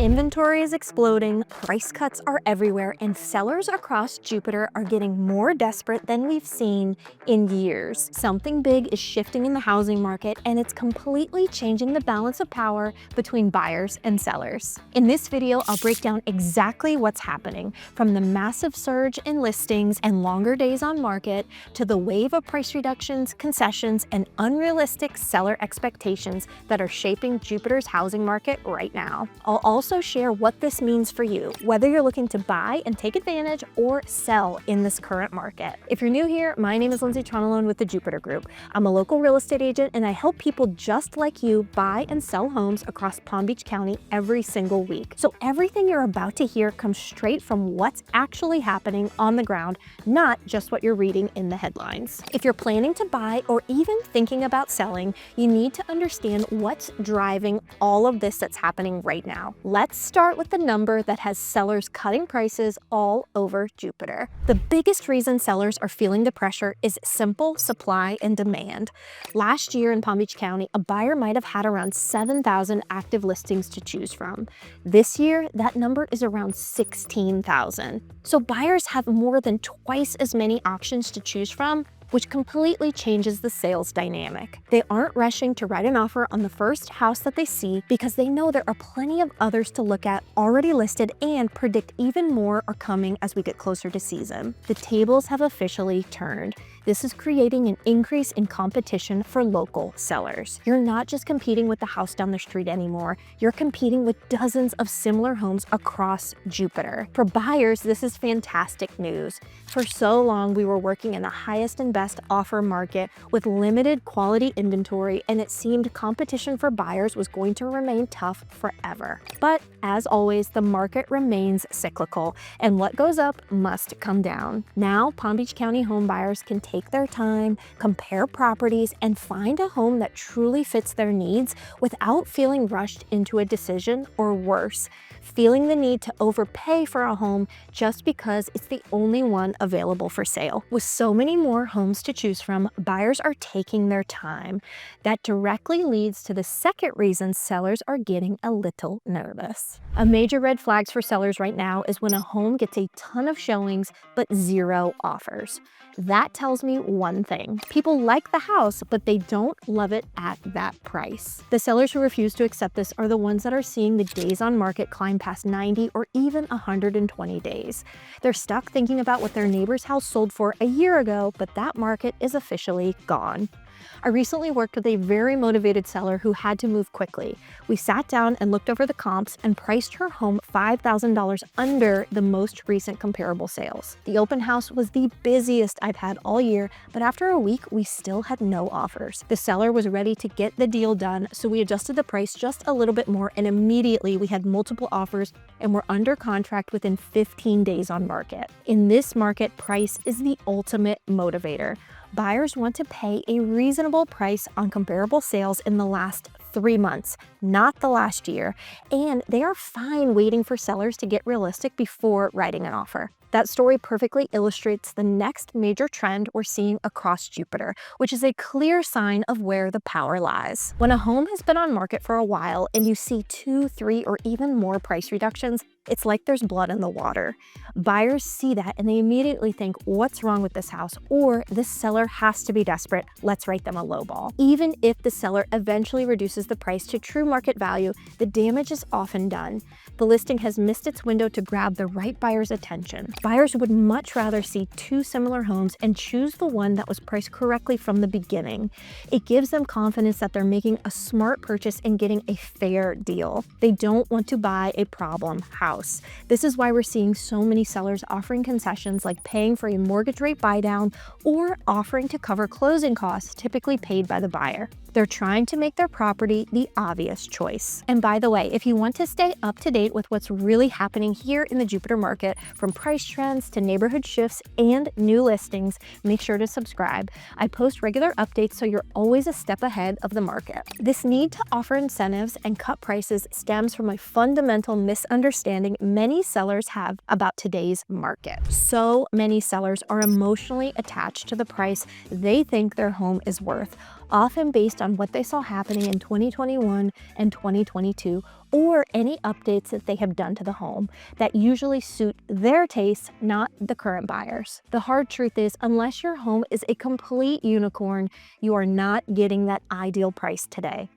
Inventory is exploding, price cuts are everywhere, and sellers across Jupiter are getting more desperate than we've seen in years. Something big is shifting in the housing market, and it's completely changing the balance of power between buyers and sellers. In this video, I'll break down exactly what's happening, from the massive surge in listings and longer days on market, to the wave of price reductions, concessions, and unrealistic seller expectations that are shaping Jupiter's housing market right now. I'll also share what this means for you, whether you're looking to buy and take advantage or sell in this current market. If you're new here, my name is Lindsay Tronalone with the Jupiter Group. I'm a local real estate agent, and I help people just like you buy and sell homes across Palm Beach County every single week. So everything you're about to hear comes straight from what's actually happening on the ground, not just what you're reading in the headlines. If you're planning to buy or even thinking about selling, you need to understand what's driving all of this that's happening right now. Let's start with the number that has sellers cutting prices all over Jupiter. The biggest reason sellers are feeling the pressure is simple: supply and demand. Last year in Palm Beach County, a buyer might have had around 7,000 active listings to choose from. This year, that number is around 16,000. So buyers have more than twice as many options to choose from, which completely changes the sales dynamic. They aren't rushing to write an offer on the first house that they see because they know there are plenty of others to look at already listed and predict even more are coming as we get closer to season. The tables have officially turned. This is creating an increase in competition for local sellers. You're not just competing with the house down the street anymore, you're competing with dozens of similar homes across Jupiter. For buyers, this is fantastic news. For so long, we were working in the highest and best offer market with limited quality inventory, and it seemed competition for buyers was going to remain tough forever. But as always, the market remains cyclical, and what goes up must come down. Now, Palm Beach County home buyers can take their time, compare properties, and find a home that truly fits their needs without feeling rushed into a decision, or worse, feeling the need to overpay for a home just because it's the only one available for sale. With so many more homes to choose from, buyers are taking their time. That directly leads to the second reason sellers are getting a little nervous. A major red flag for sellers right now is when a home gets a ton of showings but zero offers. That tells me one thing: people like the house, but they don't love it at that price. The sellers who refuse to accept this are the ones that are seeing the days on market climb past 90 or even 120 days. They're stuck thinking about what their neighbor's house sold for a year ago, but that market is officially gone. I recently worked with a very motivated seller who had to move quickly. We sat down and looked over the comps and priced her home $5,000 under the most recent comparable sales. The open house was the busiest I've had all year, but after a week, we still had no offers. The seller was ready to get the deal done, so we adjusted the price just a little bit more, and immediately we had multiple offers and were under contract within 15 days on market. In this market, price is the ultimate motivator. Buyers want to pay a reasonable price on comparable sales in the last 3 months, not the last year, and they are fine waiting for sellers to get realistic before writing an offer. That story perfectly illustrates the next major trend we're seeing across Jupiter, which is a clear sign of where the power lies. When a home has been on market for a while and you see 2, 3, or even more price reductions, it's like there's blood in the water. Buyers see that and they immediately think, what's wrong with this house? Or this seller has to be desperate, let's write them a lowball. Even if the seller eventually reduces the price to true market value, the damage is often done. The listing has missed its window to grab the right buyer's attention. Buyers would much rather see 2 similar homes and choose the one that was priced correctly from the beginning. It gives them confidence that they're making a smart purchase and getting a fair deal. They don't want to buy a problem house. This is why we're seeing so many sellers offering concessions like paying for a mortgage rate buy down or offering to cover closing costs typically paid by the buyer. They're trying to make their property the obvious choice. And by the way, if you want to stay up to date with what's really happening here in the Jupiter market, from price trends to neighborhood shifts and new listings, make sure to subscribe. I post regular updates so you're always a step ahead of the market. This need to offer incentives and cut prices stems from a fundamental misunderstanding many sellers have about today's market. So many sellers are emotionally attached to the price they think their home is worth, often based on what they saw happening in 2021 and 2022, or any updates that they have done to the home that usually suit their tastes, not the current buyers. The hard truth is, unless your home is a complete unicorn, you are not getting that ideal price today.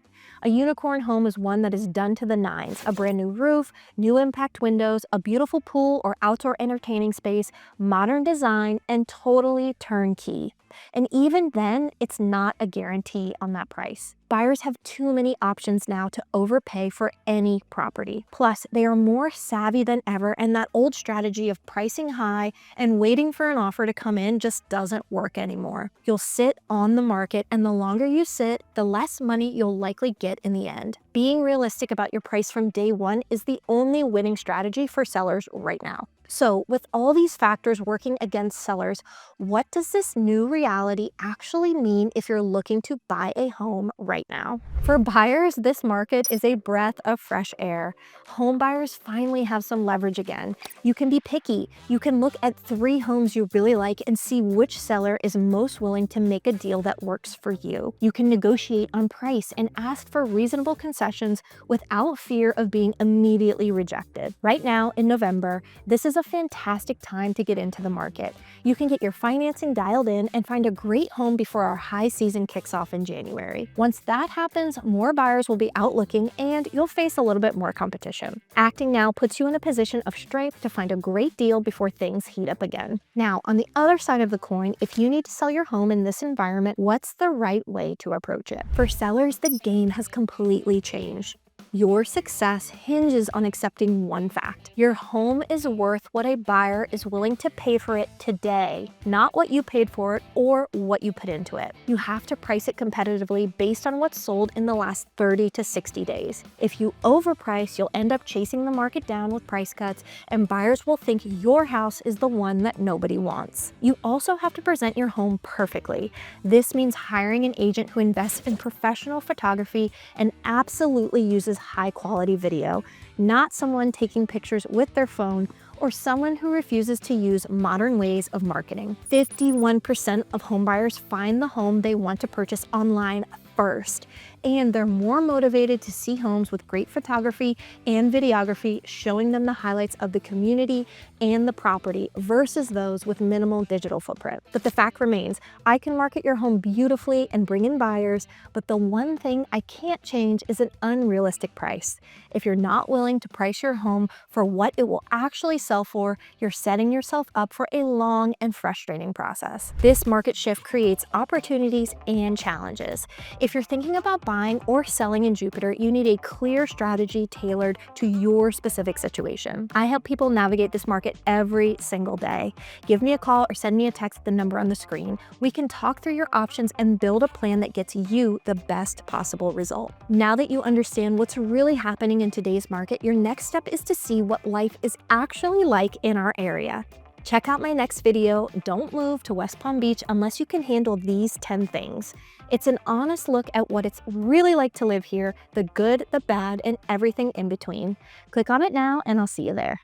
A unicorn home is one that is done to the nines: a brand new roof, new impact windows, a beautiful pool or outdoor entertaining space, modern design, and totally turnkey. And even then, it's not a guarantee on that price. Buyers have too many options now to overpay for any property. Plus, they are more savvy than ever, and that old strategy of pricing high and waiting for an offer to come in just doesn't work anymore. You'll sit on the market, and the longer you sit, the less money you'll likely get in the end. Being realistic about your price from day one is the only winning strategy for sellers right now. So, with all these factors working against sellers, what does this new reality actually mean if you're looking to buy a home right now? For buyers, this market is a breath of fresh air. Home buyers finally have some leverage again. You can be picky. You can look at 3 homes you really like and see which seller is most willing to make a deal that works for you. You can negotiate on price and ask for reasonable concessions without fear of being immediately rejected. Right now, in November, this is a fantastic time to get into the market. You can get your financing dialed in and find a great home before our high season kicks off in January. Once that happens, more buyers will be out looking and you'll face a little bit more competition. Acting now puts you in a position of strength to find a great deal before things heat up again. Now, on the other side of the coin, if you need to sell your home in this environment, what's the right way to approach it? For sellers, the game has completely changed. Your success hinges on accepting one fact: your home is worth what a buyer is willing to pay for it today, not what you paid for it or what you put into it. You have to price it competitively based on what's sold in the last 30 to 60 days. If you overprice, you'll end up chasing the market down with price cuts, and buyers will think your house is the one that nobody wants. You also have to present your home perfectly. This means hiring an agent who invests in professional photography and absolutely uses high quality video, not someone taking pictures with their phone or someone who refuses to use modern ways of marketing. 51% of homebuyers find the home they want to purchase online first, and they're more motivated to see homes with great photography and videography showing them the highlights of the community and the property versus those with minimal digital footprint. But the fact remains, I can market your home beautifully and bring in buyers, but the one thing I can't change is an unrealistic price. If you're not willing to price your home for what it will actually sell for, you're setting yourself up for a long and frustrating process. This market shift creates opportunities and challenges. If you're thinking about buying or selling in Jupiter, you need a clear strategy tailored to your specific situation. I help people navigate this market every single day. Give me a call or send me a text at the number on the screen. We can talk through your options and build a plan that gets you the best possible result. Now that you understand what's really happening in today's market, your next step is to see what life is actually like in our area. Check out my next video, Don't Move to West Palm Beach Unless You Can Handle These 10 Things. It's an honest look at what it's really like to live here, the good, the bad, and everything in between. Click on it now and I'll see you there.